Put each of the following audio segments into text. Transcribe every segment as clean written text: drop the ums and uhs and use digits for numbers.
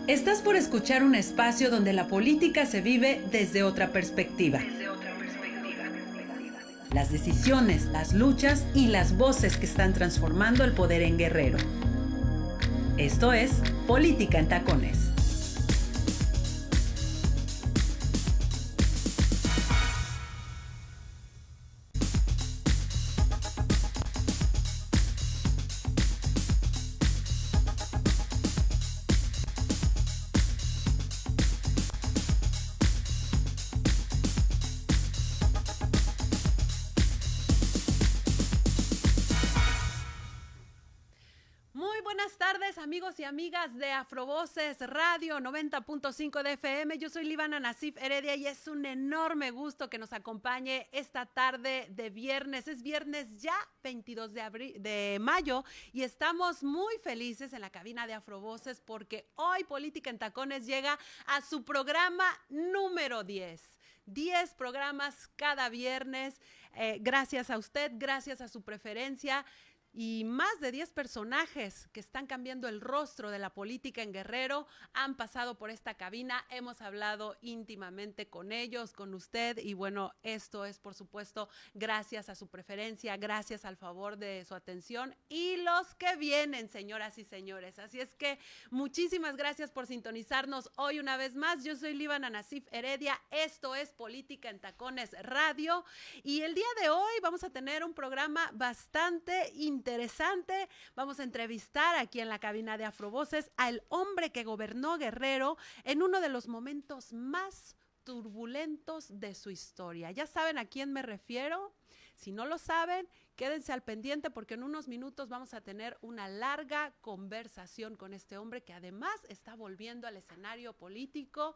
Estás por escuchar un espacio donde la política se vive desde otra perspectiva. Las decisiones, las luchas y las voces que están transformando el poder en Guerrero. Esto es Política en Tacones. Buenas tardes, amigos y amigas de Afrovoces Radio 90.5 de FM. Yo soy Livana Nasif Heredia y es un enorme gusto que nos acompañe esta tarde de viernes. Es viernes ya 22 de mayo y estamos muy felices en la cabina de Afrovoces porque hoy Política en Tacones llega a su programa número 10. 10 programas cada viernes. Gracias a usted, gracias a su preferencia. Y más de 10 personajes que están cambiando el rostro de la política en Guerrero han pasado por esta cabina, hemos hablado íntimamente con ellos, con usted, y bueno, esto es por supuesto gracias a su preferencia, gracias al favor de su atención y los que vienen, señoras y señores. Así es que muchísimas gracias por sintonizarnos hoy una vez más. Yo soy Livana Nasif Heredia, esto es Política en Tacones Radio y el día de hoy vamos a tener un programa bastante interesante. Vamos a entrevistar aquí en la cabina de Afrovoces al hombre que gobernó Guerrero en uno de los momentos más turbulentos de su historia. ¿Ya saben a quién me refiero? Si no lo saben, quédense al pendiente porque en unos minutos vamos a tener una larga conversación con este hombre que además está volviendo al escenario político,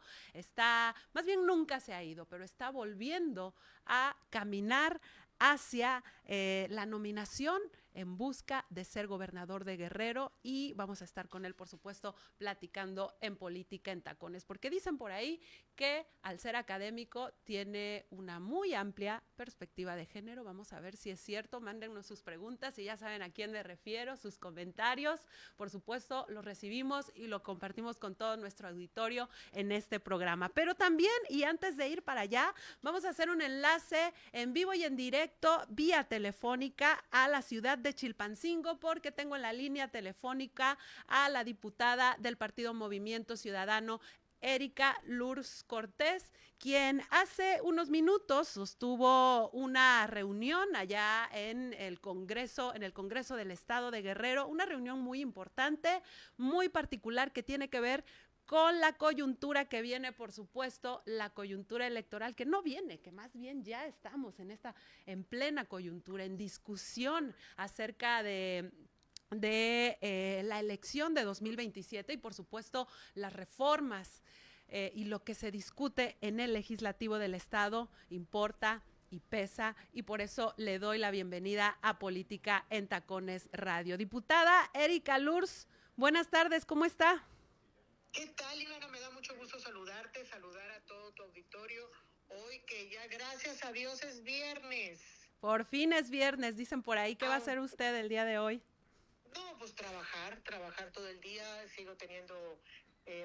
más bien nunca se ha ido, pero está volviendo a caminar hacia la nominación en busca de ser gobernador de Guerrero y vamos a estar con él, por supuesto, platicando en Política en Tacones, porque dicen por ahí que al ser académico tiene una muy amplia perspectiva de género. Vamos a ver si es cierto, mándennos sus preguntas y ya saben a quién me refiero, sus comentarios, por supuesto, los recibimos y lo compartimos con todo nuestro auditorio en este programa. Pero también, y antes de ir para allá, vamos a hacer un enlace en vivo y en directo vía telefónica a la ciudad de Chilpancingo porque tengo en la línea telefónica a la diputada del Partido Movimiento Ciudadano, Erika Lourdes Cortés, quien hace unos minutos sostuvo una reunión allá en el Congreso del Estado de Guerrero, una reunión muy importante, muy particular que tiene que ver con la coyuntura que viene, por supuesto, la coyuntura electoral, que no viene, que más bien ya estamos en plena coyuntura, en discusión acerca de la elección de 2027 y por supuesto las reformas y lo que se discute en el legislativo del estado importa y pesa y por eso le doy la bienvenida a Política en Tacones Radio. Diputada Erika Lourdes, buenas tardes, ¿cómo está? ¿Qué tal, Ivana? Me da mucho gusto saludarte, saludar a todo tu auditorio. Hoy que ya, gracias a Dios, es viernes. Por fin es viernes, dicen por ahí. ¿Qué va a hacer usted el día de hoy? No, pues trabajar todo el día. Sigo teniendo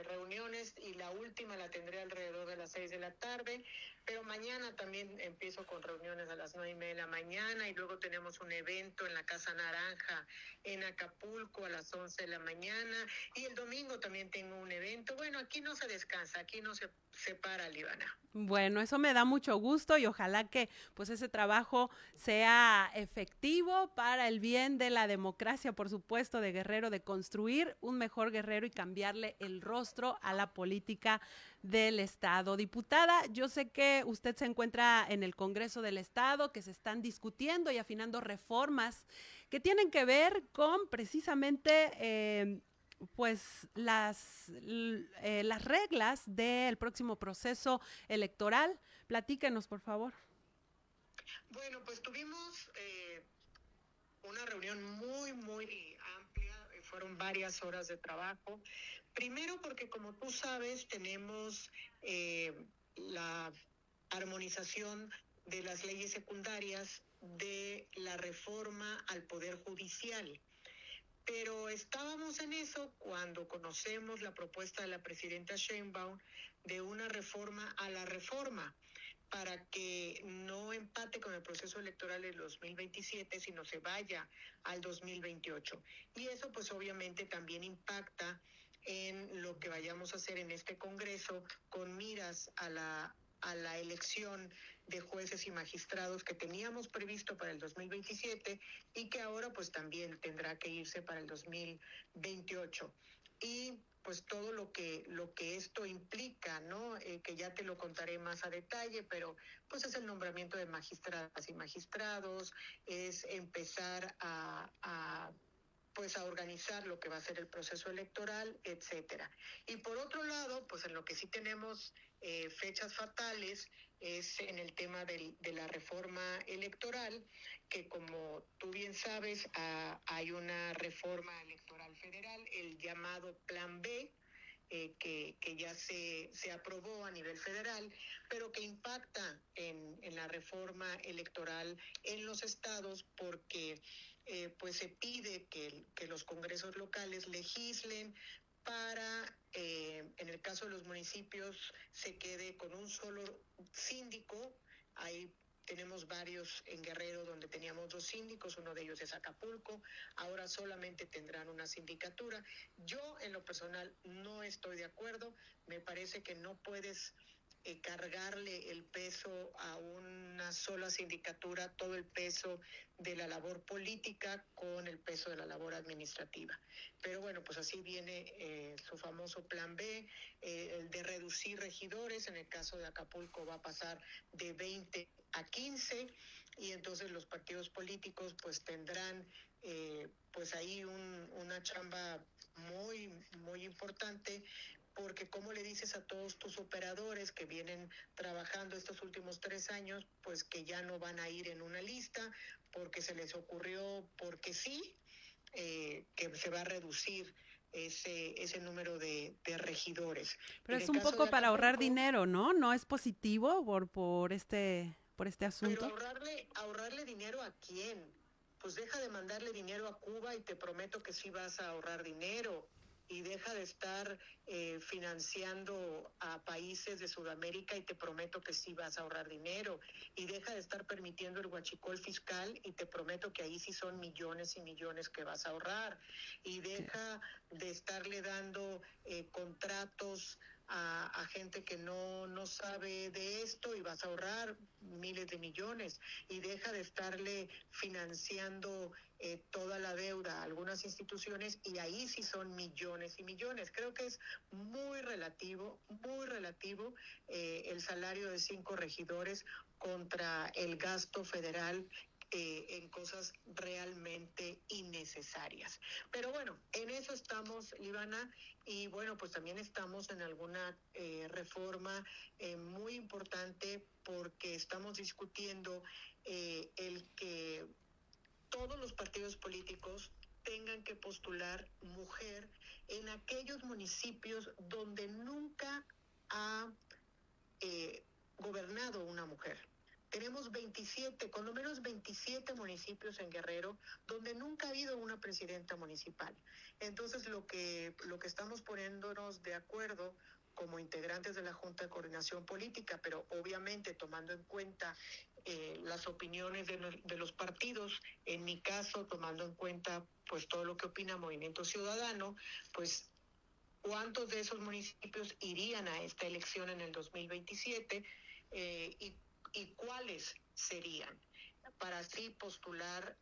reuniones y la última la tendré alrededor de las 6 de la tarde, pero mañana también empiezo con reuniones a las 9:30 de la mañana y luego tenemos un evento en la Casa Naranja en Acapulco a las 11 de la mañana y el domingo también tengo un evento. Bueno, aquí no se descansa, aquí no se para, Livana. Bueno, eso me da mucho gusto y ojalá que pues ese trabajo sea efectivo para el bien de la democracia, por supuesto, de Guerrero, de construir un mejor Guerrero y cambiarle el rostro a la política del Estado. Diputada, yo sé que usted se encuentra en el Congreso del Estado, que se están discutiendo y afinando reformas que tienen que ver con precisamente pues las reglas del próximo proceso electoral. Platíquenos, por favor. Bueno, pues tuvimos una reunión muy amplia, fueron varias horas de trabajo. Primero porque, como tú sabes, tenemos la armonización de las leyes secundarias de la reforma al Poder Judicial. Pero estábamos en eso cuando conocemos la propuesta de la presidenta Sheinbaum de una reforma a la reforma, para que no empate con el proceso electoral del 2027, sino se vaya al 2028. Y eso pues obviamente también impacta en lo que vayamos a hacer en este Congreso con miras a la elección de jueces y magistrados que teníamos previsto para el 2027 y que ahora pues también tendrá que irse para el 2028. Y pues todo lo que esto implica, ¿no? Que ya te lo contaré más a detalle, pero pues es el nombramiento de magistradas y magistrados, es empezar pues a organizar lo que va a ser el proceso electoral, etcétera. Y por otro lado, pues en lo que sí tenemos fechas fatales es en el tema de la reforma electoral, que como tú bien sabes, hay una reforma electoral federal, el llamado Plan B, que ya se aprobó a nivel federal, pero que impacta en la reforma electoral en los estados porque pues se pide que los congresos locales legislen para, en el caso de los municipios, se quede con un solo síndico. Hay tenemos varios en Guerrero donde teníamos 2 síndicos, uno de ellos es Acapulco, ahora solamente tendrán una sindicatura. Yo en lo personal no estoy de acuerdo, me parece que no puedes cargarle el peso a una sola sindicatura, todo el peso de la labor política con el peso de la labor administrativa. Pero bueno, pues así viene su famoso plan B, el de reducir regidores, en el caso de Acapulco va a pasar de 20 a 15 y entonces los partidos políticos pues tendrán pues ahí una chamba muy importante, porque como le dices a todos tus operadores que vienen trabajando estos últimos 3 años, pues que ya no van a ir en una lista porque se les ocurrió, porque sí, que se va a reducir ese número de regidores. Pero En es el un caso poco de para ahorrar Acapulco, dinero, ¿no? ¿No es positivo por este pero asunto? ahorrarle dinero ¿a quién? Pues deja de mandarle dinero a Cuba y te prometo que sí vas a ahorrar dinero. Y deja de estar financiando a países de Sudamérica y te prometo que sí vas a ahorrar dinero. Y deja de estar permitiendo el huachicol fiscal y te prometo que ahí sí son millones y millones que vas a ahorrar. Y Sí. deja de estarle dando contratos a gente que no sabe de esto y vas a ahorrar miles de millones. Y deja de estarle financiando toda la deuda a algunas instituciones y ahí sí son millones y millones. Creo que es muy relativo el salario de 5 regidores contra el gasto federal en cosas realmente innecesarias. Pero bueno, en eso estamos, Ivana, y bueno, pues también estamos en alguna reforma muy importante porque estamos discutiendo el que todos los partidos políticos tengan que postular mujer en aquellos municipios donde nunca ha gobernado una mujer. Tenemos 27, con lo menos 27 municipios en Guerrero donde nunca ha habido una presidenta municipal. Entonces lo que estamos poniéndonos de acuerdo como integrantes de la Junta de Coordinación Política, pero obviamente tomando en cuenta las opiniones de los partidos, en mi caso tomando en cuenta pues todo lo que opina Movimiento Ciudadano, pues cuántos de esos municipios irían a esta elección en el 2027 y cuáles serían, para así postular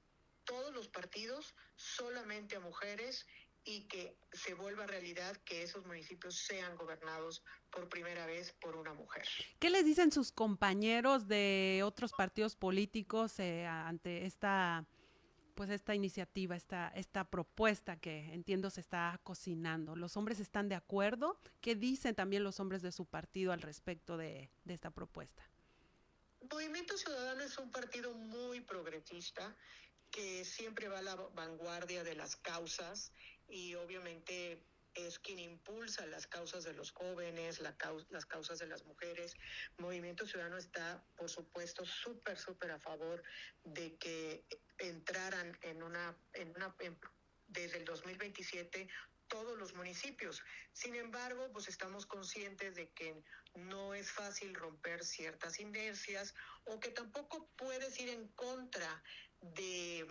todos los partidos solamente a mujeres y que se vuelva realidad que esos municipios sean gobernados por primera vez por una mujer. ¿Qué les dicen sus compañeros de otros partidos políticos ante esta iniciativa, esta propuesta que entiendo se está cocinando? ¿Los hombres están de acuerdo? ¿Qué dicen también los hombres de su partido al respecto de esta propuesta? Movimiento Ciudadano es un partido muy progresista que siempre va a la vanguardia de las causas y obviamente es quien impulsa las causas de los jóvenes, las causas de las mujeres. Movimiento Ciudadano está, por supuesto, súper a favor de que entraran desde el 2027 todos los municipios. Sin embargo, pues estamos conscientes de que no es fácil romper ciertas inercias o que tampoco puedes ir en contra de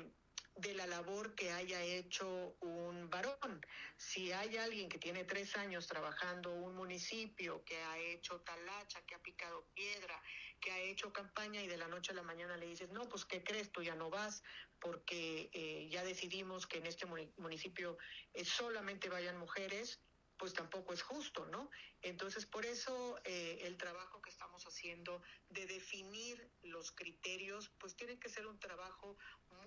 la labor que haya hecho un varón. Si hay alguien que tiene 3 años trabajando un municipio, que ha hecho talacha, que ha picado piedra, que ha hecho campaña y de la noche a la mañana le dices, no, pues ¿qué crees? Tú ya no vas porque ya decidimos que en este municipio solamente vayan mujeres, pues tampoco es justo, ¿no? Entonces, por eso el trabajo que estamos haciendo de definir los criterios, pues tiene que ser un trabajo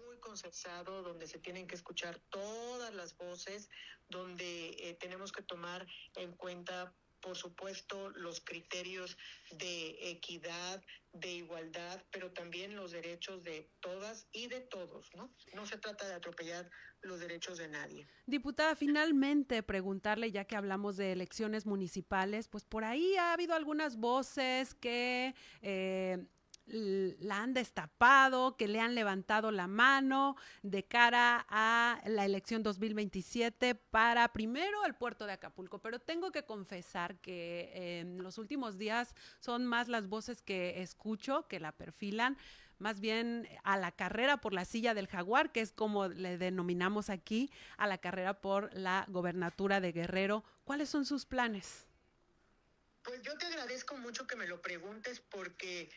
muy consensuado, donde se tienen que escuchar todas las voces, donde tenemos que tomar en cuenta, por supuesto, los criterios de equidad, de igualdad, pero también los derechos de todas y de todos, ¿no? No se trata de atropellar los derechos de nadie. Diputada, finalmente preguntarle, ya que hablamos de elecciones municipales, pues por ahí ha habido algunas voces que la han destapado, que le han levantado la mano de cara a la elección 2027 para primero el puerto de Acapulco, pero tengo que confesar que en los últimos días son más las voces que escucho que la perfilan más bien a la carrera por la silla del jaguar, que es como le denominamos aquí, a la carrera por la gobernatura de Guerrero. ¿Cuáles son sus planes? Pues yo te agradezco mucho que me lo preguntes porque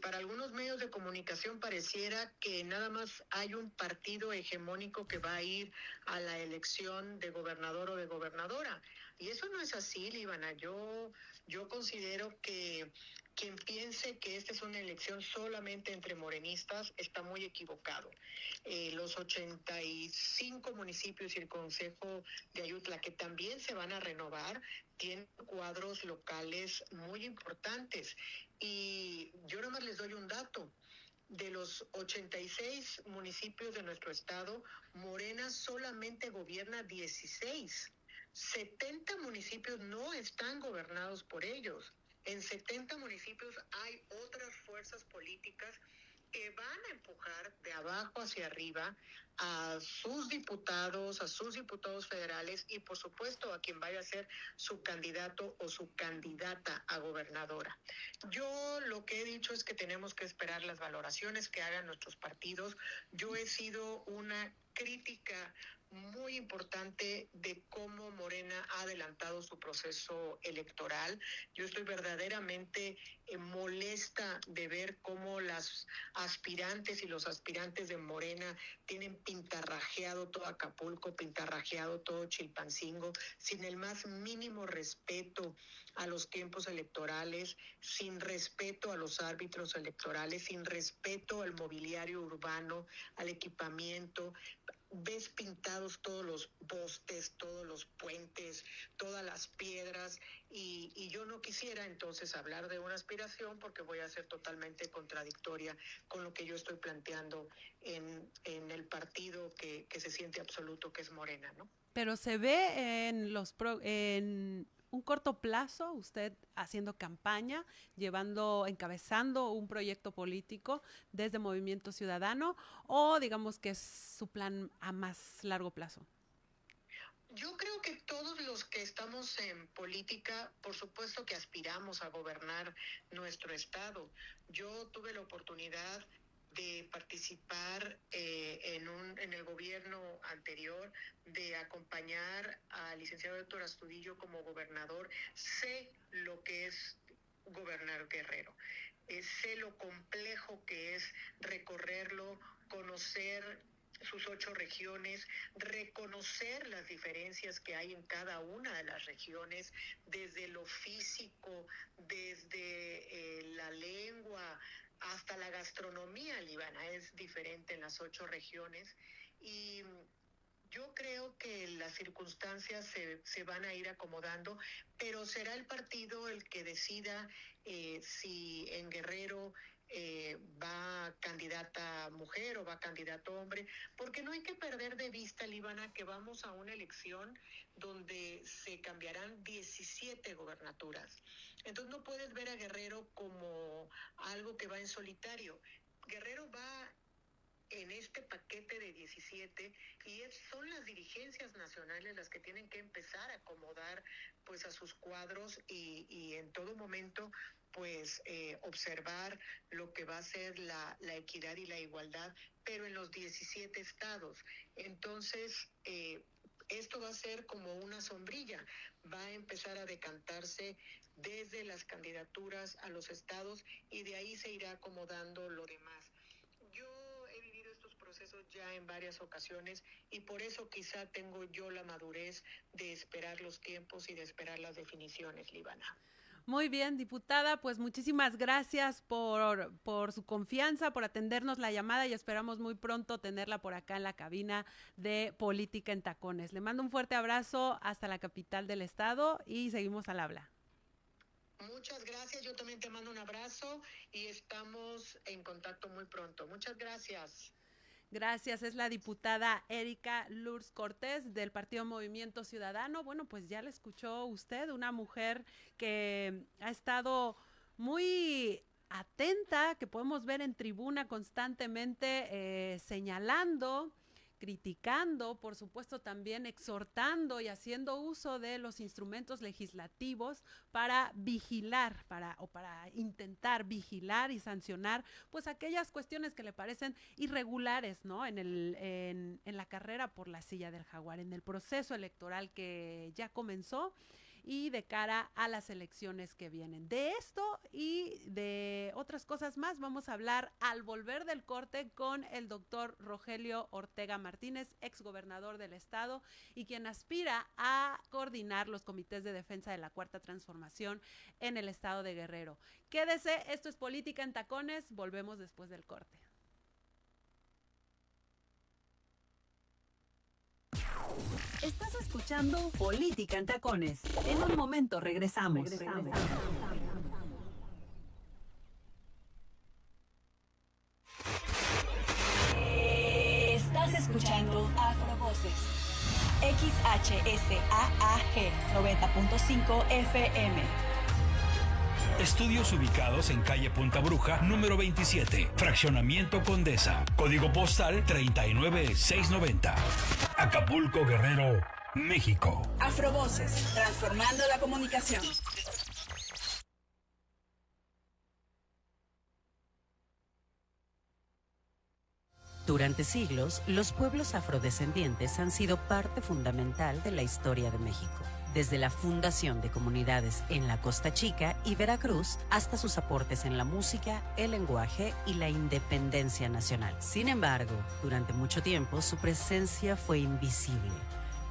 para algunos medios de comunicación pareciera que nada más hay un partido hegemónico que va a ir a la elección de gobernador o de gobernadora. Y eso no es así, Líbana. Yo considero que quien piense que esta es una elección solamente entre morenistas está muy equivocado. Los 85 municipios y el Consejo de Ayutla, que también se van a renovar, tienen cuadros locales muy importantes. Y yo nada más les doy un dato. De los 86 municipios de nuestro estado, Morena solamente gobierna 16. 70 municipios no están gobernados por ellos. En 70 municipios hay otras fuerzas políticas que van a empujar de abajo hacia arriba a sus diputados federales y por supuesto a quien vaya a ser su candidato o su candidata a gobernadora. Yo lo que he dicho es que tenemos que esperar las valoraciones que hagan nuestros partidos. Yo he sido una crítica muy importante de cómo Morena ha adelantado su proceso electoral. Yo estoy verdaderamente molesta de ver cómo las aspirantes y los aspirantes de Morena tienen pintarrajeado todo Acapulco, pintarrajeado todo Chilpancingo, sin el más mínimo respeto a los tiempos electorales, sin respeto a los árbitros electorales, sin respeto al mobiliario urbano, al equipamiento. Ves pintados todos los postes, todos los puentes, todas las piedras y yo no quisiera entonces hablar de una aspiración porque voy a ser totalmente contradictoria con lo que yo estoy planteando en el partido que se siente absoluto, que es Morena, ¿no? Pero se ve en un corto plazo usted haciendo campaña, encabezando un proyecto político desde Movimiento Ciudadano, o digamos que es su plan a más largo plazo. Yo creo que todos los que estamos en política, por supuesto que aspiramos a gobernar nuestro estado. Yo tuve la oportunidad de participar en el gobierno anterior, de acompañar al licenciado Héctor Astudillo como gobernador. Sé lo que es gobernar Guerrero. Sé lo complejo que es recorrerlo, conocer sus 8 regiones, reconocer las diferencias que hay en cada una de las regiones, desde lo físico, desde la lengua, hasta la gastronomía, Líbana, es diferente en las 8 regiones. Y yo creo que las circunstancias se van a ir acomodando, pero será el partido el que decida si en Guerrero va candidata mujer o va candidato hombre, porque no hay que perder de vista, Líbana, que vamos a una elección donde se cambiarán 17 gobernaturas. Entonces no puedes ver a Guerrero como algo que va en solitario. Guerrero va en este paquete de 17 y son las dirigencias nacionales las que tienen que empezar pues a sus cuadros y en todo momento pues observar lo que va a ser la equidad y la igualdad, pero en los 17 estados. Entonces, esto va a ser como una sombrilla, va a empezar a decantarse desde las candidaturas a los estados y de ahí se irá acomodando lo demás. Yo he vivido estos procesos ya en varias ocasiones y por eso quizá tengo yo la madurez de esperar los tiempos y de esperar las definiciones, Líbana. Muy bien, diputada, pues muchísimas gracias por su confianza, por atendernos la llamada y esperamos muy pronto tenerla por acá en la cabina de Política en Tacones. Le mando un fuerte abrazo hasta la capital del estado y seguimos al habla. Muchas gracias, yo también te mando un abrazo y estamos en contacto muy pronto. Muchas gracias. Gracias, es la diputada Erika Lourdes Cortés del Partido Movimiento Ciudadano. Bueno, pues ya la escuchó usted, una mujer que ha estado muy atenta, que podemos ver en tribuna constantemente señalando, criticando, por supuesto también exhortando y haciendo uso de los instrumentos legislativos para vigilar, para intentar vigilar y sancionar pues aquellas cuestiones que le parecen irregulares, ¿no? En la carrera por la silla del Jaguar, en el proceso electoral que ya comenzó y de cara a las elecciones que vienen. De esto y de otras cosas más vamos a hablar al volver del corte con el doctor Rogelio Ortega Martínez, exgobernador del estado y quien aspira a coordinar los comités de defensa de la Cuarta Transformación en el estado de Guerrero. Quédese, esto es Política en Tacones, volvemos después del corte. Estás escuchando Política en Tacones. En un momento regresamos. Estás escuchando Afrovoces. XHSAAG 90.5 FM. Estudios ubicados en calle Punta Bruja, número 27, Fraccionamiento Condesa, código postal 39690. Acapulco, Guerrero, México. Afrovoces, transformando la comunicación. Durante siglos, los pueblos afrodescendientes han sido parte fundamental de la historia de México. Desde la fundación de comunidades en la Costa Chica y Veracruz hasta sus aportes en la música, el lenguaje y la independencia nacional. Sin embargo, durante mucho tiempo su presencia fue invisible,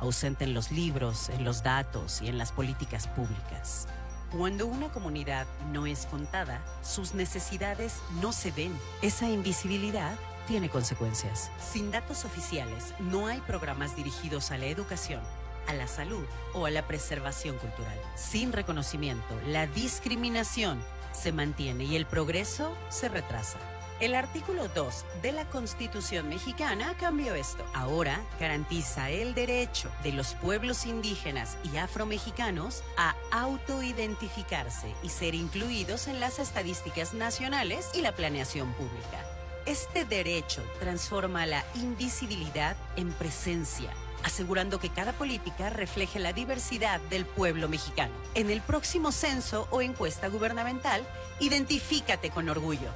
ausente en los libros, en los datos y en las políticas públicas. Cuando una comunidad no es contada, sus necesidades no se ven. Esa invisibilidad tiene consecuencias. Sin datos oficiales, no hay programas dirigidos a la educación, a la salud o a la preservación cultural. Sin reconocimiento, la discriminación se mantiene y el progreso se retrasa. El artículo 2 de la Constitución mexicana cambió esto. Ahora garantiza el derecho de los pueblos indígenas y afromexicanos a autoidentificarse y ser incluidos en las estadísticas nacionales y la planeación pública. Este derecho transforma la invisibilidad en presencia, asegurando que cada política refleje la diversidad del pueblo mexicano. En el próximo censo o encuesta gubernamental, identifícate con orgullo.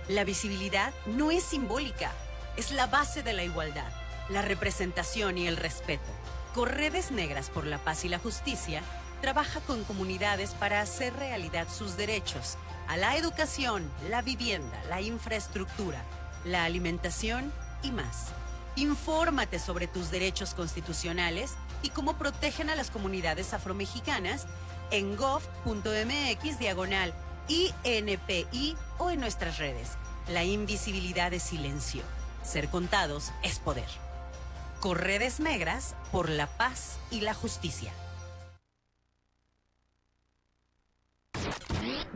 La visibilidad no es simbólica, es la base de la igualdad, la representación y el respeto. Corredes Negras por la Paz y la Justicia trabaja con comunidades para hacer realidad sus derechos a la educación, la vivienda, la infraestructura, la alimentación y más. Infórmate sobre tus derechos constitucionales y cómo protegen a las comunidades afromexicanas en gov.mx/INPI o en nuestras redes. La invisibilidad es silencio. Ser contados es poder. Corredes Negras por la Paz y la Justicia.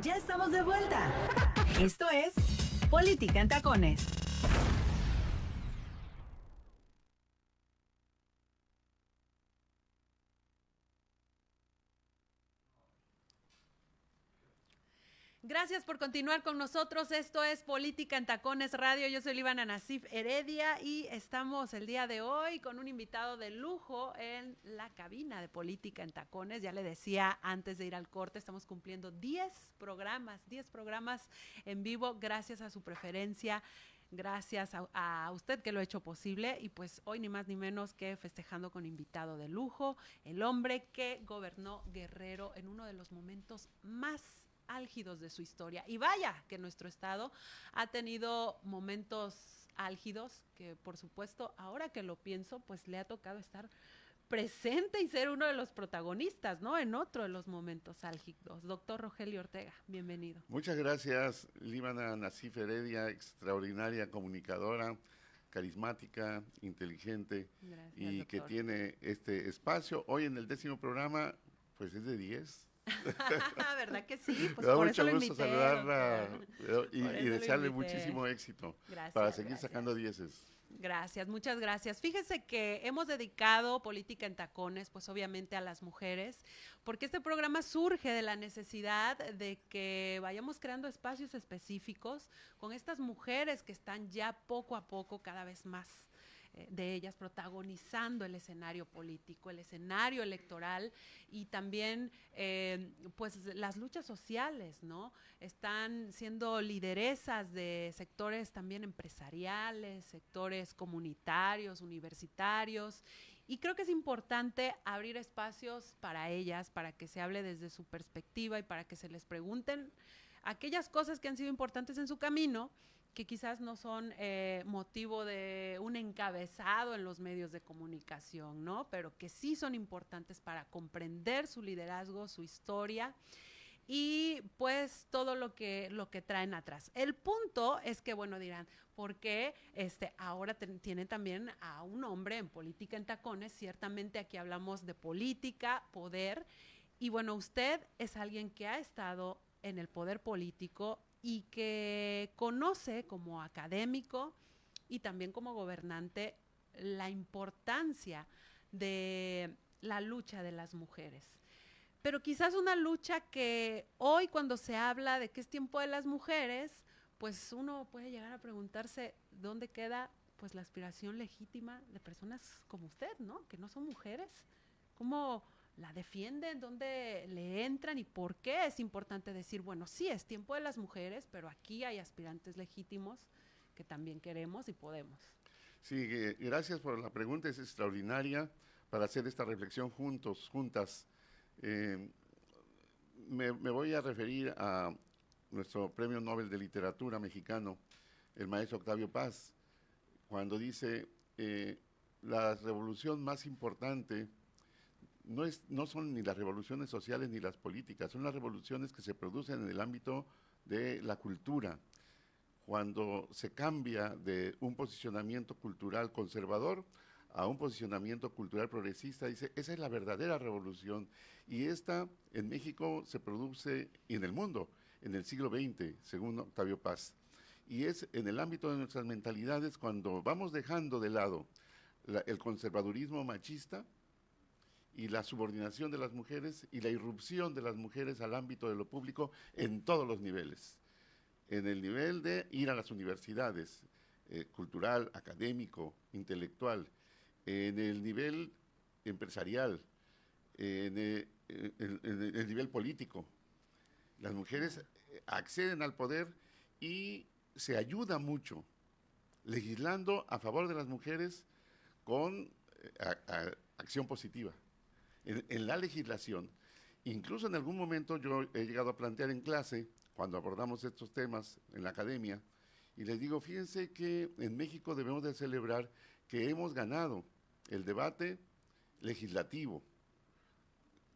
Ya estamos de vuelta. Esto es Política en Tacones. Gracias por continuar con nosotros. Esto es Política en Tacones Radio. Yo soy Livana Nassif Heredia y estamos el día de hoy con un invitado de lujo en la cabina de Política en Tacones. Ya le decía antes de ir al corte, estamos cumpliendo 10 programas en vivo gracias a su preferencia. Gracias a usted que lo ha hecho posible y pues hoy ni más ni menos que festejando con invitado de lujo, el hombre que gobernó Guerrero en uno de los momentos más álgidos de su historia. Y vaya que nuestro estado ha tenido momentos álgidos que por supuesto ahora que lo pienso pues le ha tocado estar presente y ser uno de los protagonistas, ¿no? En otro de los momentos álgidos. Doctor Rogelio Ortega, bienvenido. Muchas gracias, Livana Nassif Heredia, extraordinaria comunicadora, carismática, inteligente. Gracias, y doctor. que tiene este espacio. Hoy en el 10º programa, pues es de 10. ¿Verdad que sí? Pues Me da por mucho eso lo gusto invité, saludarla y Por eso lo desearle invité. muchísimo éxito Gracias, para seguir gracias. sacando 10. Gracias, muchas gracias. Fíjese que hemos dedicado Política en Tacones, pues obviamente a las mujeres, porque este programa surge de la necesidad de que vayamos creando espacios específicos con estas mujeres que están ya poco a poco cada vez más de ellas protagonizando el escenario político, el escenario electoral y también pues las luchas sociales, ¿no? Están siendo lideresas de sectores también empresariales, sectores comunitarios, universitarios, y creo que es importante abrir espacios para ellas, para que se hable desde su perspectiva y para que se les pregunten aquellas cosas que han sido importantes en su camino, que quizás no son motivo de un encabezado en los medios de comunicación, ¿no? Pero que sí son importantes para comprender su liderazgo, su historia y pues todo lo que traen atrás. El punto es que, bueno, dirán, ¿por qué ahora tienen también a un hombre en Política en Tacones? Ciertamente aquí hablamos de política, poder, y bueno, usted es alguien que ha estado en el poder político y que conoce como académico y también como gobernante la importancia de la lucha de las mujeres. Pero quizás una lucha que hoy cuando se habla de que es tiempo de las mujeres, pues uno puede llegar a preguntarse dónde queda pues la aspiración legítima de personas como usted, ¿no? Que no son mujeres. ¿Cómo la defienden? ¿Dónde le entran? ¿Y por qué es importante decir, bueno, sí, es tiempo de las mujeres, pero aquí hay aspirantes legítimos que también queremos y podemos? Sí, gracias por la pregunta, es extraordinaria para hacer esta reflexión juntas. Me voy a referir a nuestro Premio Nobel de Literatura mexicano, el maestro Octavio Paz, cuando dice, la revolución más importante no son ni las revoluciones sociales ni las políticas, son las revoluciones que se producen en el ámbito de la cultura. Cuando se cambia de un posicionamiento cultural conservador a un posicionamiento cultural progresista, dice, esa es la verdadera revolución. Y esta en México se produce, y en el mundo, en el siglo XX, según Octavio Paz. Y es en el ámbito de nuestras mentalidades cuando vamos dejando de lado el conservadurismo machista y la subordinación de las mujeres y la irrupción de las mujeres al ámbito de lo público en todos los niveles. En el nivel de ir a las universidades, cultural, académico, intelectual, en el nivel empresarial, en el nivel político. Las mujeres acceden al poder y se ayuda mucho legislando a favor de las mujeres con acción positiva. En la legislación, incluso en algún momento yo he llegado a plantear en clase, cuando abordamos estos temas en la academia, y les digo, fíjense que en México debemos de celebrar que hemos ganado el debate legislativo.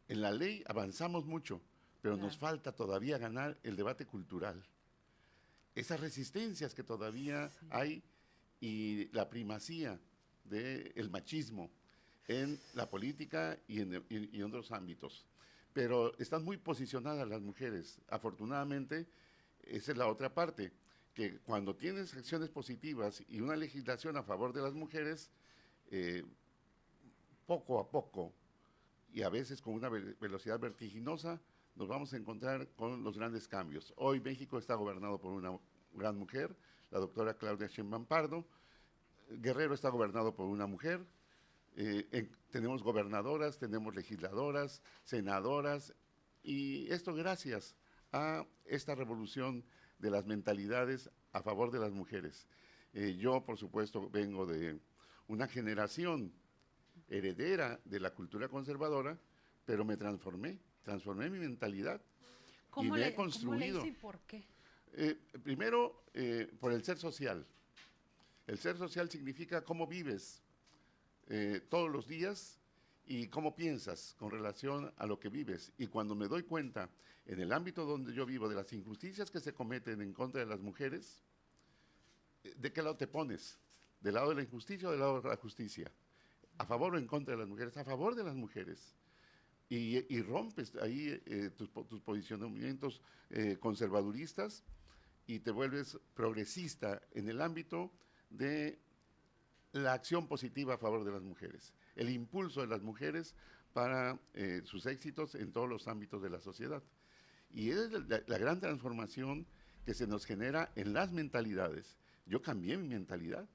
En la ley avanzamos mucho, pero nos falta todavía ganar el debate cultural. Esas resistencias que todavía hay y la primacía del machismo en la política y en otros ámbitos. Pero están muy posicionadas las mujeres. Afortunadamente, esa es la otra parte, que cuando tienes acciones positivas y una legislación a favor de las mujeres, poco a poco, y a veces con una velocidad vertiginosa, nos vamos a encontrar con los grandes cambios. Hoy México está gobernado por una gran mujer, la doctora Claudia Sheinbaum Pardo. Guerrero está gobernado por una mujer. Tenemos gobernadoras, tenemos legisladoras, senadoras, y esto gracias a esta revolución de las mentalidades a favor de las mujeres. Yo, por supuesto, vengo de una generación heredera de la cultura conservadora, pero me transformé mi mentalidad y me he construido. ¿Cómo le hizo y por qué? Primero, por el ser social. El ser social significa cómo vives todos los días y cómo piensas con relación a lo que vives. Y cuando me doy cuenta, en el ámbito donde yo vivo, de las injusticias que se cometen en contra de las mujeres, ¿de qué lado te pones? ¿Del lado de la injusticia o del lado de la justicia? ¿A favor o en contra de las mujeres? A favor de las mujeres. Y rompes ahí tus posicionamientos conservaduristas y te vuelves progresista en el ámbito de la acción positiva a favor de las mujeres, el impulso de las mujeres para sus éxitos en todos los ámbitos de la sociedad. Y es la gran transformación que se nos genera en las mentalidades. Yo cambié mi mentalidad,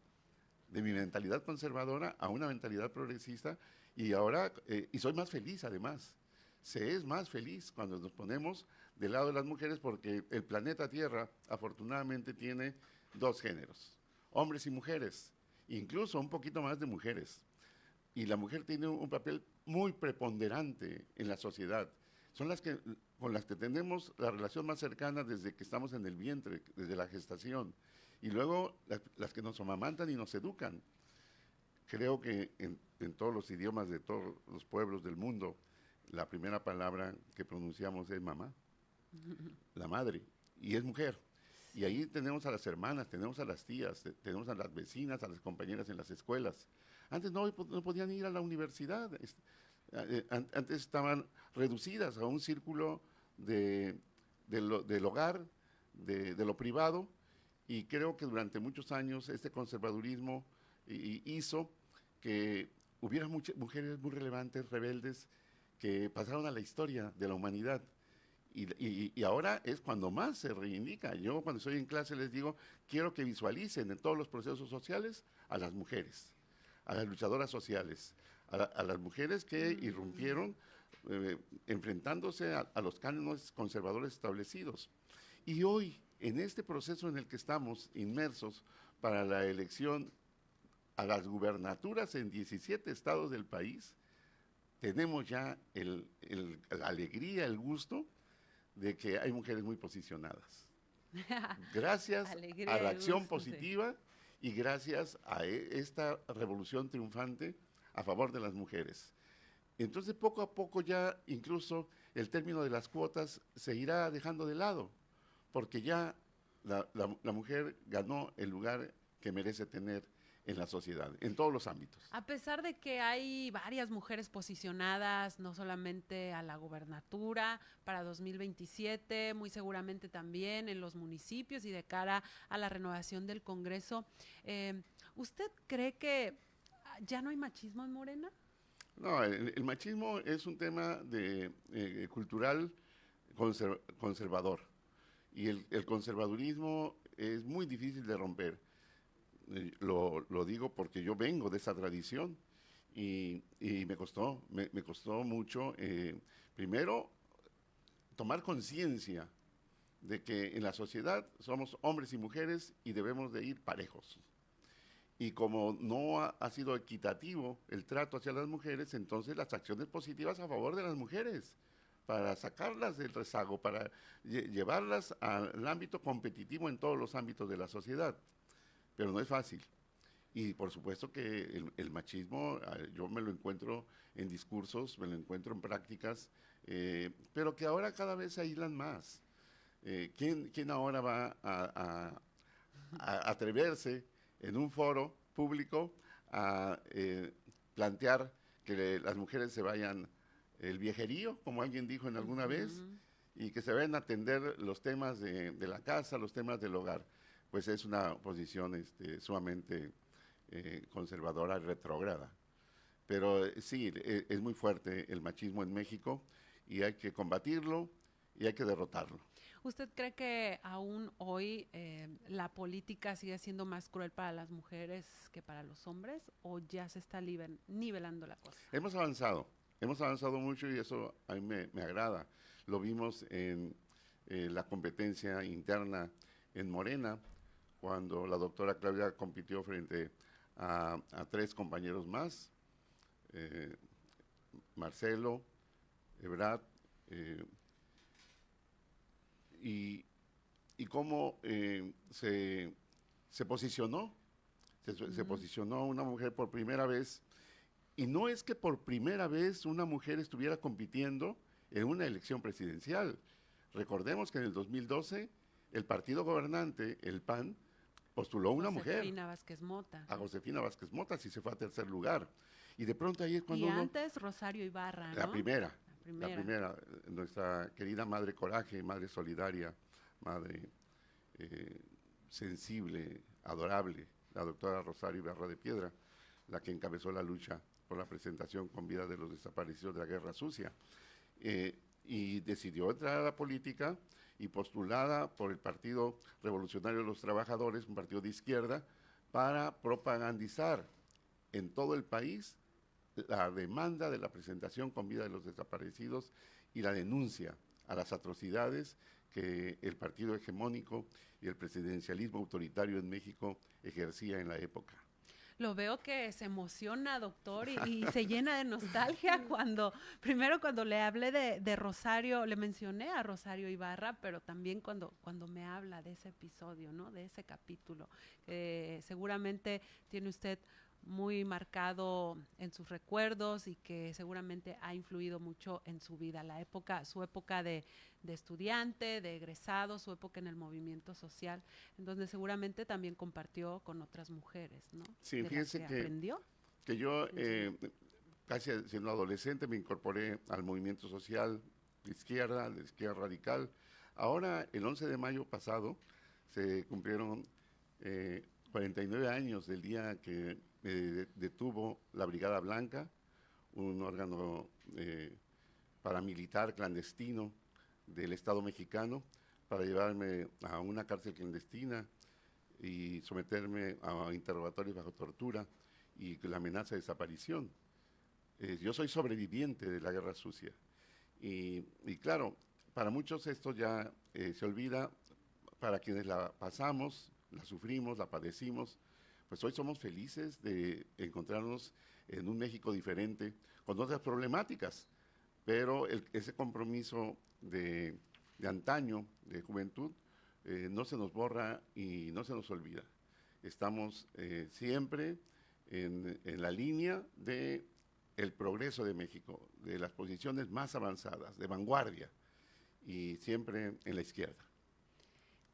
de mi mentalidad conservadora a una mentalidad progresista, y ahora, y soy más feliz además. Se es más feliz cuando nos ponemos del lado de las mujeres, porque el planeta Tierra afortunadamente tiene dos géneros, hombres y mujeres, incluso un poquito más de mujeres. Y la mujer tiene un papel muy preponderante en la sociedad. Son con las que tenemos la relación más cercana desde que estamos en el vientre, desde la gestación. Y luego las que nos amamantan y nos educan. Creo que en todos los idiomas de todos los pueblos del mundo, la primera palabra que pronunciamos es mamá, la madre, y es mujer. Y ahí tenemos a las hermanas, tenemos a las tías, tenemos a las vecinas, a las compañeras en las escuelas. Antes no podían ir a la universidad, antes estaban reducidas a un círculo del hogar, de lo privado, y creo que durante muchos años este conservadurismo hizo que hubiera muchas mujeres muy relevantes, rebeldes, que pasaron a la historia de la humanidad. Y ahora es cuando más se reivindica. Yo cuando estoy en clase les digo, quiero que visualicen en todos los procesos sociales a las mujeres, a las luchadoras sociales, a las mujeres que irrumpieron enfrentándose a los cánones conservadores establecidos. Y hoy, en este proceso en el que estamos inmersos para la elección a las gubernaturas en 17 estados del país, tenemos ya la alegría, el gusto de que hay mujeres muy posicionadas. Gracias a la acción positiva y gracias a esta revolución triunfante a favor de las mujeres. Entonces, poco a poco ya incluso el término de las cuotas se irá dejando de lado, porque ya la mujer ganó el lugar que merece tener en la sociedad, en todos los ámbitos. A pesar de que hay varias mujeres posicionadas, no solamente a la gubernatura para 2027, muy seguramente también en los municipios y de cara a la renovación del Congreso, ¿usted cree que ya no hay machismo en Morena? No, el machismo es un tema cultural conservador, y el conservadurismo es muy difícil de romper. Lo digo porque yo vengo de esa tradición y me costó mucho, primero, tomar conciencia de que en la sociedad somos hombres y mujeres y debemos de ir parejos. Y como no ha sido equitativo el trato hacia las mujeres, entonces las acciones positivas a favor de las mujeres, para sacarlas del rezago, para llevarlas al ámbito competitivo en todos los ámbitos de la sociedad. Pero no es fácil. Y por supuesto que el machismo, yo me lo encuentro en discursos, me lo encuentro en prácticas, pero que ahora cada vez se aíslan más. ¿Quién ahora va a atreverse en un foro público a plantear que las mujeres se vayan el viejerío, como alguien dijo en alguna vez, y que se vayan a atender los temas de la casa, los temas del hogar? Pues es una posición sumamente conservadora y retrógrada. Pero sí, es muy fuerte el machismo en México y hay que combatirlo y hay que derrotarlo. ¿Usted cree que aún hoy la política sigue siendo más cruel para las mujeres que para los hombres o ya se está nivelando la cosa? Hemos avanzado mucho y eso a mí me agrada. Lo vimos en la competencia interna en Morena, cuando la doctora Claudia compitió frente a 3 compañeros más, Marcelo, Ebrard, y cómo se posicionó, se posicionó una mujer por primera vez, y no es que por primera vez una mujer estuviera compitiendo en una elección presidencial. Recordemos que en el 2012 el partido gobernante, el PAN, postuló una mujer. Josefina Vázquez Mota. A Josefina Vázquez Mota, sí se fue a 3er lugar. Y de pronto ahí es cuando y antes Rosario Ibarra, ¿no? La primera, nuestra querida madre coraje, madre solidaria, madre sensible, adorable, la doctora Rosario Ibarra de Piedra, la que encabezó la lucha por la presentación con vida de los desaparecidos de la Guerra Sucia. Y decidió entrar a la política y postulada por el Partido Revolucionario de los Trabajadores, un partido de izquierda, para propagandizar en todo el país la demanda de la presentación con vida de los desaparecidos y la denuncia a las atrocidades que el partido hegemónico y el presidencialismo autoritario en México ejercía en la época. Lo veo que se emociona, doctor, y se llena de nostalgia primero cuando le hablé de Rosario, le mencioné a Rosario Ibarra, pero también cuando me habla de ese episodio, ¿no? De ese capítulo, seguramente tiene usted muy marcado en sus recuerdos y que seguramente ha influido mucho en su vida, su época de estudiante, de egresado, su época en el movimiento social, en donde seguramente también compartió con otras mujeres, ¿no? Sí, fíjense que yo, casi siendo adolescente, me incorporé al movimiento social de izquierda radical. Ahora, el 11 de mayo pasado, se cumplieron 49 años del día que detuvo la Brigada Blanca, un órgano paramilitar clandestino del Estado mexicano, para llevarme a una cárcel clandestina y someterme a interrogatorios bajo tortura y la amenaza de desaparición. Yo soy sobreviviente de la Guerra Sucia y claro, para muchos esto ya se olvida, para quienes la pasamos, la sufrimos, la padecimos, pues hoy somos felices de encontrarnos en un México diferente, con otras problemáticas, pero ese compromiso de antaño, de juventud, no se nos borra y no se nos olvida. Estamos siempre en la línea del progreso de México, de las posiciones más avanzadas, de vanguardia, y siempre en la izquierda.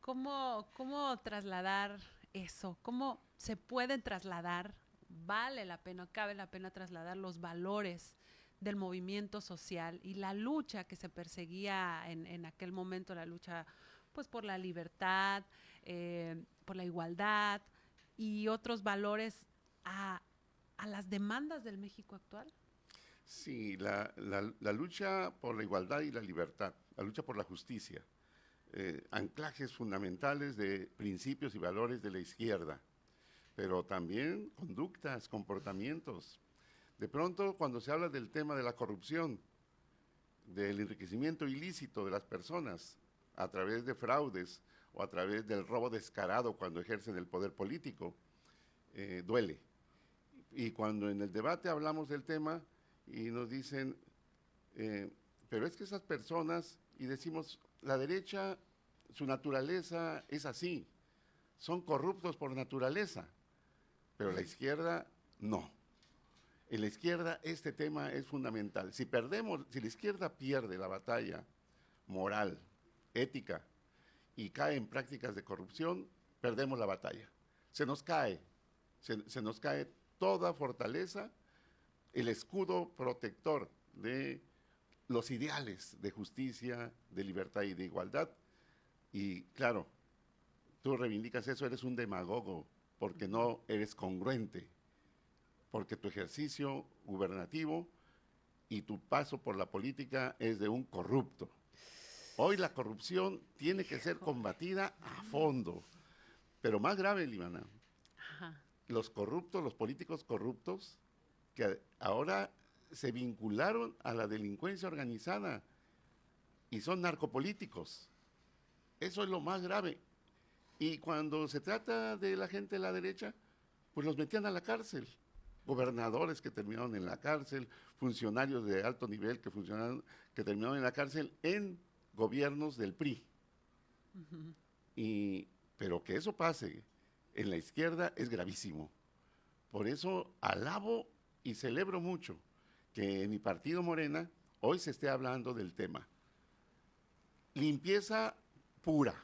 ¿Cómo trasladar eso? ¿Cómo se pueden trasladar? ¿Vale la pena, cabe la pena trasladar los valores del movimiento social y la lucha que se perseguía en aquel momento, la lucha pues por la libertad, por la igualdad y otros valores a las demandas del México actual? Sí, la lucha por la igualdad y la libertad, la lucha por la justicia, anclajes fundamentales de principios y valores de la izquierda, pero también conductas, comportamientos. De pronto, cuando se habla del tema de la corrupción, del enriquecimiento ilícito de las personas a través de fraudes o a través del robo descarado cuando ejercen el poder político, duele. Y cuando en el debate hablamos del tema y nos dicen, pero es que esas personas, y decimos, la derecha, su naturaleza es así, son corruptos por naturaleza, pero la izquierda no. En la izquierda este tema es fundamental. Si la izquierda pierde la batalla moral, ética, y cae en prácticas de corrupción, perdemos la batalla. Se nos cae toda fortaleza, el escudo protector de los ideales de justicia, de libertad y de igualdad. Y claro, tú reivindicas eso, eres un demagogo, porque no eres congruente, porque tu ejercicio gubernativo y tu paso por la política es de un corrupto. Hoy la corrupción tiene que ser combatida a fondo. Pero más grave, Livana, los corruptos, los políticos corruptos, que ahora se vincularon a la delincuencia organizada y son narcopolíticos. Eso es lo más grave. Y cuando se trata de la gente de la derecha, pues los metían a la cárcel. Gobernadores que terminaron en la cárcel, funcionarios de alto nivel que terminaron en la cárcel en gobiernos del PRI. Pero que eso pase en la izquierda es gravísimo. Por eso alabo y celebro mucho que en mi partido Morena hoy se esté hablando del tema. Limpieza pura,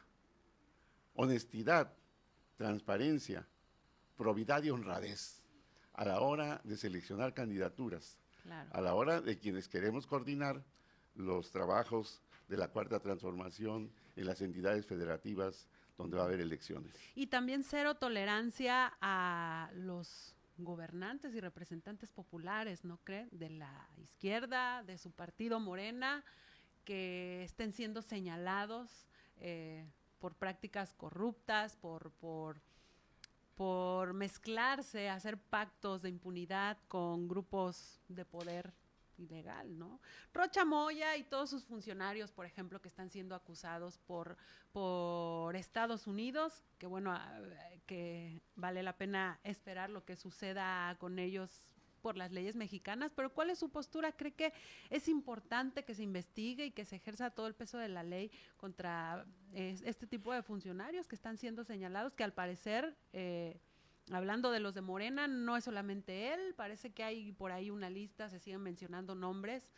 honestidad, transparencia, probidad y honradez a la hora de seleccionar candidaturas, Claro. a la hora de quienes queremos coordinar los trabajos de la Cuarta Transformación en las entidades federativas donde va a haber elecciones. Y también cero tolerancia a los gobernantes y representantes populares, ¿no cree? De la izquierda, de su partido Morena, que estén siendo señalados por prácticas corruptas, por mezclarse, hacer pactos de impunidad con grupos de poder ilegal, ¿no? Rocha Moya y todos sus funcionarios, por ejemplo, que están siendo acusados por Estados Unidos, que bueno, que vale la pena esperar lo que suceda con ellos por las leyes mexicanas, pero ¿cuál es su postura? ¿Cree que es importante que se investigue y que se ejerza todo el peso de la ley contra este tipo de funcionarios que están siendo señalados, que al parecer, hablando de los de Morena, no es solamente él, parece que hay por ahí una lista, se siguen mencionando nombres,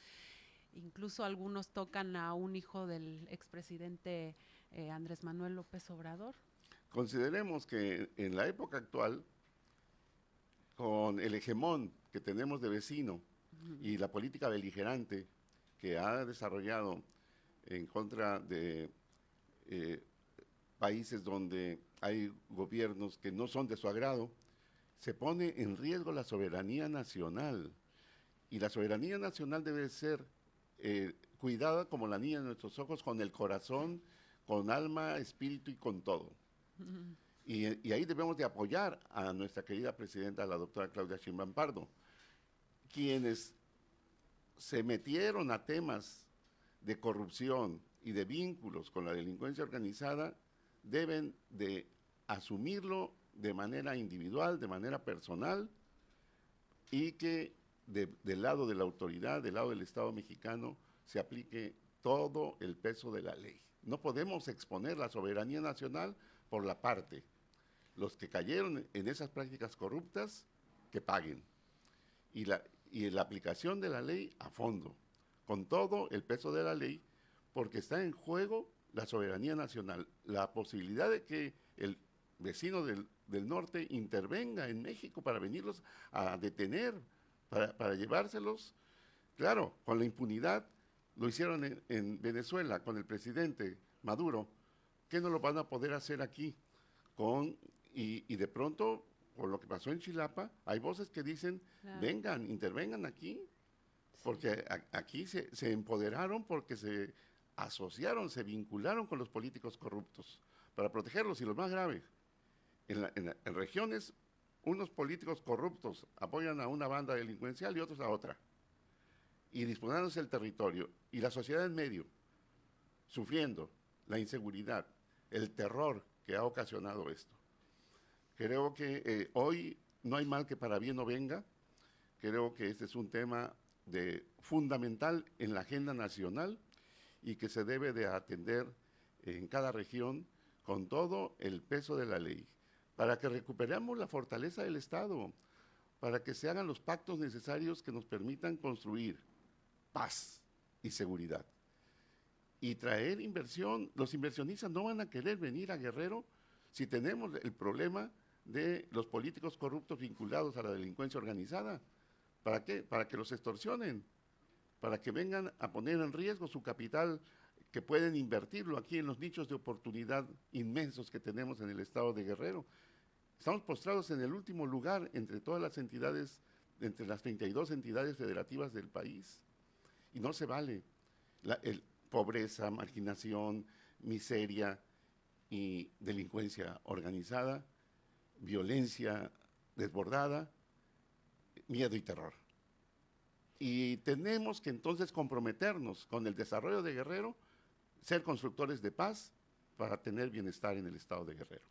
incluso algunos tocan a un hijo del expresidente Andrés Manuel López Obrador? Consideremos que en la época actual, con el hegemón que tenemos de vecino y la política beligerante que ha desarrollado en contra de países donde hay gobiernos que no son de su agrado, se pone en riesgo la soberanía nacional. Y la soberanía nacional debe ser cuidada como la niña de nuestros ojos, con el corazón, con alma, espíritu y con todo. Y ahí debemos de apoyar a nuestra querida presidenta, la doctora Claudia Sheinbaum Pardo, quienes se metieron a temas de corrupción y de vínculos con la delincuencia organizada, deben de asumirlo de manera individual, de manera personal, y que del lado de la autoridad, del lado del Estado mexicano, se aplique todo el peso de la ley. No podemos exponer la soberanía nacional por la parte. Los que cayeron en esas prácticas corruptas, que paguen. Y la aplicación de la ley a fondo, con todo el peso de la ley, porque está en juego la soberanía nacional, la posibilidad de que el vecino del norte intervenga en México para venirlos a detener, para llevárselos. Claro, con la impunidad lo hicieron en Venezuela con el presidente Maduro. ¿Qué no lo van a poder hacer aquí? Y de pronto, por lo que pasó en Chilapa, hay voces que dicen, claro, vengan, intervengan aquí, porque aquí se empoderaron, porque se asociaron, se vincularon con los políticos corruptos para protegerlos. Y lo más grave, en regiones, unos políticos corruptos apoyan a una banda delincuencial y otros a otra, y disputándose el territorio, y la sociedad en medio, sufriendo la inseguridad, el terror que ha ocasionado esto. Creo que hoy no hay mal que para bien no venga. Creo que este es un tema fundamental en la agenda nacional y que se debe de atender en cada región con todo el peso de la ley, para que recuperemos la fortaleza del Estado, para que se hagan los pactos necesarios que nos permitan construir paz y seguridad. Y traer inversión. Los inversionistas no van a querer venir a Guerrero si tenemos el problema de los políticos corruptos vinculados a la delincuencia organizada. ¿Para qué? Para que los extorsionen, para que vengan a poner en riesgo su capital, que pueden invertirlo aquí en los nichos de oportunidad inmensos que tenemos en el estado de Guerrero. Estamos postrados en el último lugar entre todas las entidades, entre las 32 entidades federativas del país. Y no se vale. pobreza, marginación, miseria y delincuencia organizada, violencia desbordada, miedo y terror. Y tenemos que entonces comprometernos con el desarrollo de Guerrero, ser constructores de paz para tener bienestar en el estado de Guerrero.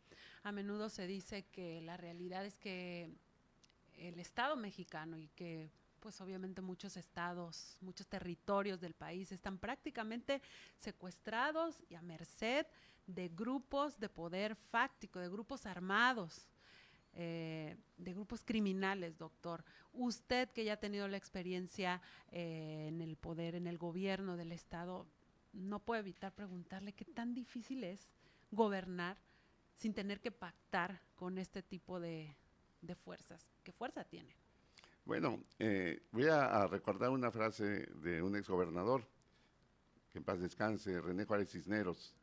A menudo se dice que la realidad es que el Estado mexicano y que pues obviamente muchos estados, muchos territorios del país están prácticamente secuestrados y a merced de grupos de poder fáctico, de grupos armados, de grupos criminales, doctor. Usted que ya ha tenido la experiencia en el poder, en el gobierno del estado, no puede evitar preguntarle qué tan difícil es gobernar sin tener que pactar con este tipo de fuerzas. ¿Qué fuerza tiene? Bueno, voy a recordar una frase de un exgobernador, que en paz descanse, René Juárez Cisneros.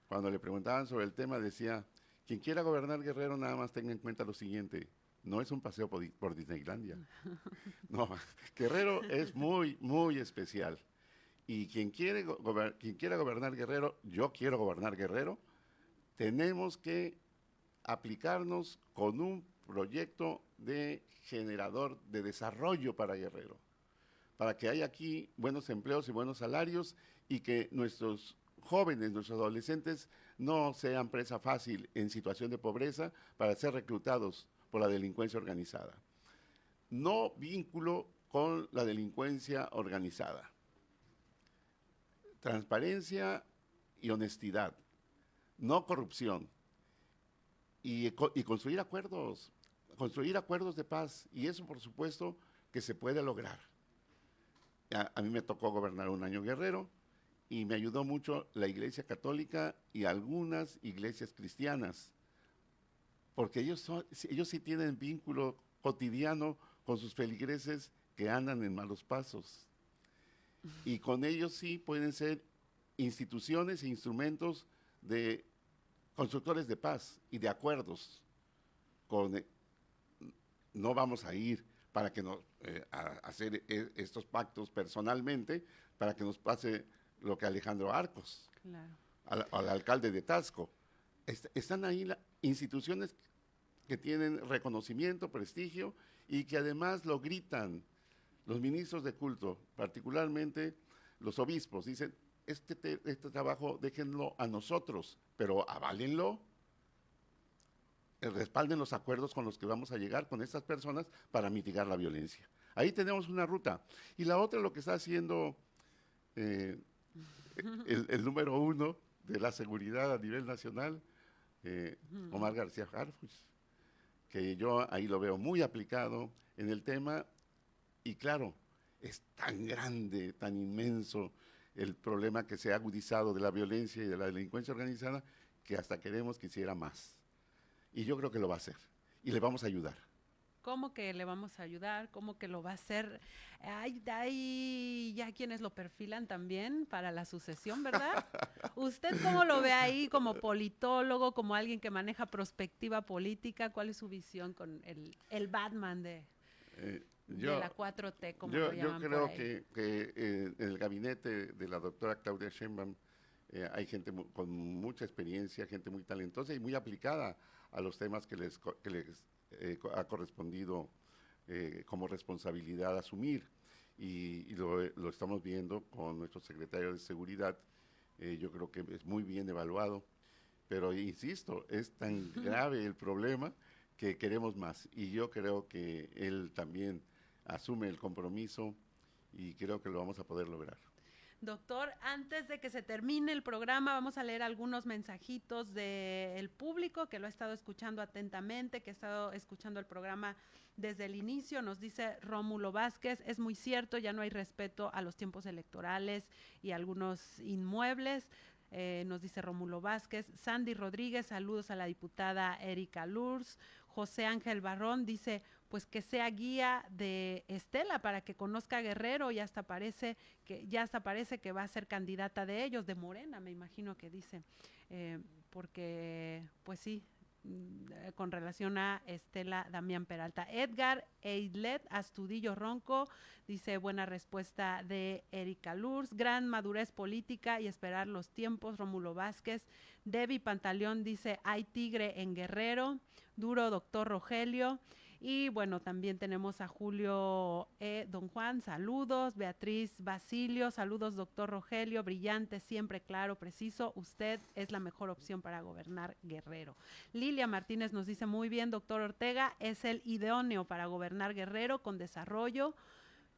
Cuando le preguntaban sobre el tema, decía: quien quiera gobernar Guerrero nada más tenga en cuenta lo siguiente, no es un paseo por Disneylandia. No, Guerrero es muy, muy especial. Y quien quiera gobernar Guerrero, yo quiero gobernar Guerrero, tenemos que aplicarnos con un proyecto de generador de desarrollo para Guerrero, para que haya aquí buenos empleos y buenos salarios y que nuestros jóvenes, nuestros adolescentes no sean presa fácil en situación de pobreza para ser reclutados por la delincuencia organizada. No vínculo con la delincuencia organizada. Transparencia y honestidad, no corrupción. Y construir acuerdos de paz, y eso por supuesto que se puede lograr. A mí me tocó gobernar un año Guerrero y me ayudó mucho la Iglesia Católica y algunas iglesias cristianas, porque ellos sí tienen vínculo cotidiano con sus feligreses que andan en malos pasos, y con ellos sí pueden ser instituciones e instrumentos de constructores de paz y de acuerdos. No vamos a ir para que a hacer estos pactos personalmente para que nos pase lo que Alejandro Arcos, claro, al alcalde de Taxco. Están ahí instituciones que tienen reconocimiento, prestigio y que además lo gritan. Los ministros de culto, particularmente los obispos, dicen: este trabajo déjenlo a nosotros, pero aválenlo, respalden los acuerdos con los que vamos a llegar con estas personas para mitigar la violencia. Ahí tenemos una ruta. Y la otra, lo que está haciendo el número uno de la seguridad a nivel nacional, Omar García Harfuch, que yo ahí lo veo muy aplicado en el tema. Y claro, es tan grande, tan inmenso el problema que se ha agudizado de la violencia y de la delincuencia organizada que hasta queremos que hiciera más. Y yo creo que lo va a hacer y le vamos a ayudar. ¿Cómo que le vamos a ayudar? ¿Cómo que lo va a hacer? Hay ya quienes lo perfilan también para la sucesión, ¿verdad? ¿Usted cómo lo ve ahí como politólogo, como alguien que maneja perspectiva política? ¿Cuál es su visión con el Batman de la 4T, como lo llaman yo creo por ahí? que en el gabinete de la doctora Claudia Sheinbaum hay gente con mucha experiencia, gente muy talentosa y muy aplicada a los temas que les ha correspondido como responsabilidad asumir. Y lo estamos viendo con nuestro secretario de Seguridad. Yo creo que es muy bien evaluado, pero insisto, es tan grave el problema que queremos más. Y yo creo que él también asume el compromiso y creo que lo vamos a poder lograr. Doctor, antes de que se termine el programa, vamos a leer algunos mensajitos del público que lo ha estado escuchando atentamente, que ha estado escuchando el programa desde el inicio. Nos dice Rómulo Vázquez: es muy cierto, ya no hay respeto a los tiempos electorales y algunos inmuebles. Nos dice Rómulo Vázquez. Sandy Rodríguez, saludos a la diputada Erika Lurs. José Ángel Barrón dice: pues que sea guía de Estela para que conozca a Guerrero, y hasta parece que va a ser candidata de ellos, de Morena, me imagino que dice, porque pues sí, con relación a Estela Damián Peralta. Edgar Eidlet Astudillo Ronco dice, buena respuesta de Erika Lurs, gran madurez política y esperar los tiempos, Rómulo Vázquez. Debbie Pantaleón dice, hay tigre en Guerrero, duro doctor Rogelio. Y bueno, también tenemos a Julio Don Juan, saludos. Beatriz Basilio, saludos doctor Rogelio, brillante, siempre claro, preciso. Usted es la mejor opción para gobernar Guerrero. Lilia Martínez nos dice, muy bien, doctor Ortega, es el idóneo para gobernar Guerrero con desarrollo,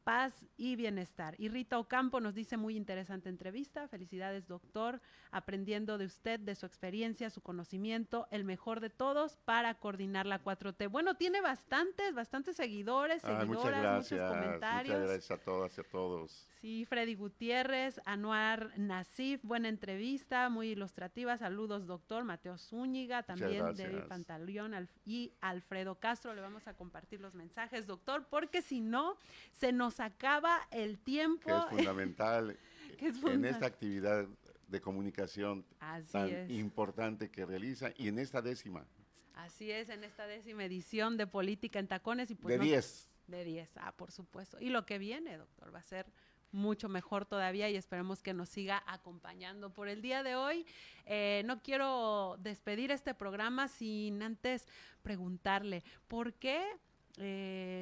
paz y bienestar. Y Rita Ocampo nos dice, muy interesante entrevista, felicidades doctor, aprendiendo de usted, de su experiencia, su conocimiento, el mejor de todos para coordinar la 4T. Bueno, tiene bastantes seguidores, seguidoras, muchos comentarios. Muchas gracias a todas y a todos. Sí, Freddy Gutiérrez, Anuar Nasif, buena entrevista, muy ilustrativa, saludos doctor, Mateo Zúñiga, también David Pantaleón y Alfredo Castro, le vamos a compartir los mensajes, doctor, porque si no, se nos acaba el tiempo. Que es fundamental en esta actividad de comunicación tan importante que realiza y en esta 10ª. Así es, en esta 10ª edición de Política en Tacones. Y pues de 10. De 10, por supuesto. Y lo que viene, doctor, va a ser mucho mejor todavía y esperemos que nos siga acompañando. Por el día de hoy, no quiero despedir este programa sin antes preguntarle, ¿por qué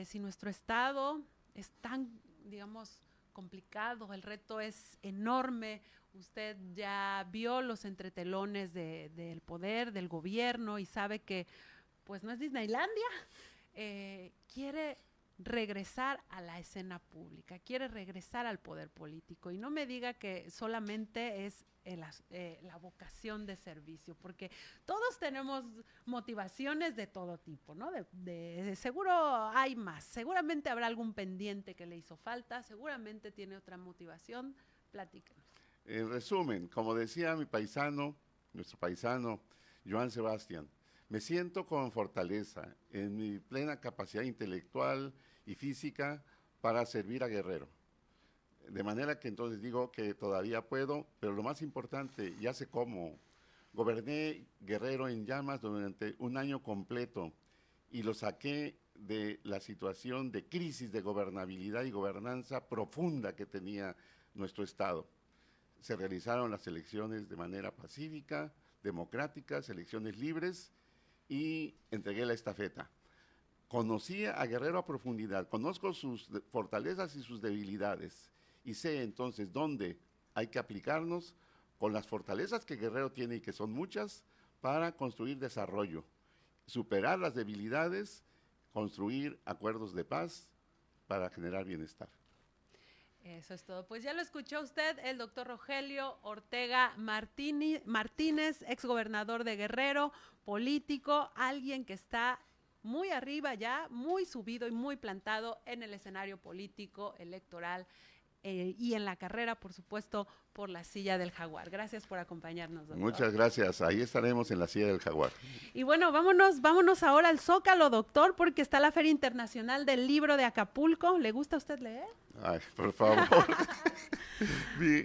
si nuestro estado es tan, digamos, complicado, el reto es enorme, usted ya vio los entretelones del poder, del gobierno y sabe que pues no es Disneylandia, quiere regresar a la escena pública, quiere regresar al poder político y no me diga que solamente es la vocación de servicio, porque todos tenemos motivaciones de todo tipo, ¿no? Seguro hay más, seguramente habrá algún pendiente que le hizo falta, seguramente tiene otra motivación, platíquenos. En resumen, como decía nuestro paisano, Joan Sebastián, me siento con fortaleza en mi plena capacidad intelectual y física para servir a Guerrero. De manera que entonces digo que todavía puedo, pero lo más importante, ya sé cómo. Goberné Guerrero en llamas durante un año completo y lo saqué de la situación de crisis de gobernabilidad y gobernanza profunda que tenía nuestro estado. Se realizaron las elecciones de manera pacífica, democráticas, elecciones libres, y entregué la estafeta. Conocí a Guerrero a profundidad, conozco sus fortalezas y sus debilidades, y sé entonces dónde hay que aplicarnos con las fortalezas que Guerrero tiene y que son muchas para construir desarrollo, superar las debilidades, construir acuerdos de paz para generar bienestar. Eso es todo. Pues ya lo escuchó usted, el doctor Rogelio Ortega Martínez, exgobernador de Guerrero, político, alguien que está muy arriba ya, muy subido y muy plantado en el escenario político, electoral y en la carrera, por supuesto, por la silla del Jaguar. Gracias por acompañarnos, doctor. Muchas gracias. Ahí estaremos en la silla del Jaguar. Y bueno, vámonos ahora al Zócalo, doctor, porque está la Feria Internacional del Libro de Acapulco. ¿Le gusta a usted leer? Ay, por favor.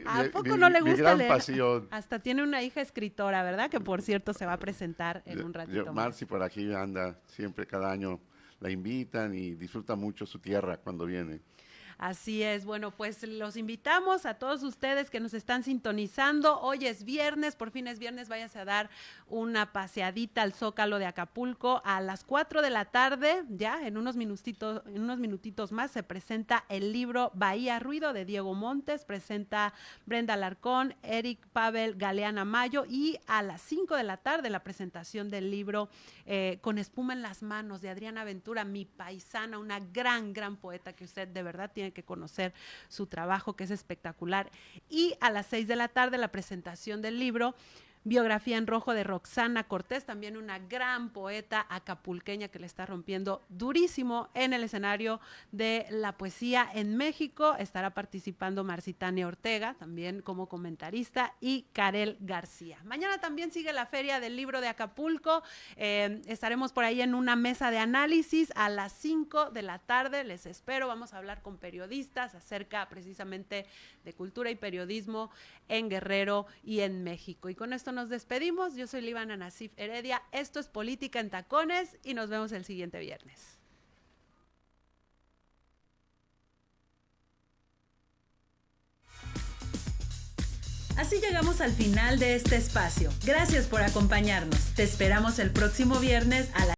¿A poco no le gusta mi gran leer? pasión. Hasta tiene una hija escritora, ¿verdad? Que por cierto se va a presentar en un ratito más. Marci por aquí anda, siempre cada año la invitan y disfruta mucho su tierra cuando viene. Así es, bueno, pues los invitamos a todos ustedes que nos están sintonizando. Hoy es viernes, por fin es viernes, váyanse a dar una paseadita al Zócalo de Acapulco a las 4 de la tarde, ya en unos minutitos más se presenta el libro Bahía Ruido de Diego Montes, presenta Brenda Alarcón, Eric Pavel Galeana Mayo, y a las 5 de la tarde la presentación del libro Con espuma en las manos de Adriana Ventura, mi paisana, una gran poeta que usted de verdad tiene que conocer su trabajo, que es espectacular. Y a las 6 de la tarde la presentación del libro Biografía en Rojo de Roxana Cortés, también una gran poeta acapulqueña que le está rompiendo durísimo en el escenario de la poesía en México. Estará participando Marcitania Ortega, también como comentarista, y Karel García. Mañana también sigue la Feria del Libro de Acapulco. Estaremos por ahí en una mesa de análisis a las 5 de la tarde. Les espero. Vamos a hablar con periodistas acerca precisamente de cultura y periodismo en Guerrero y en México. Y con esto esto nos despedimos. Yo soy Livana Nasif Heredia. Esto es Política en Tacones y nos vemos el siguiente viernes. Así llegamos al final de este espacio. Gracias por acompañarnos. Te esperamos el próximo viernes a las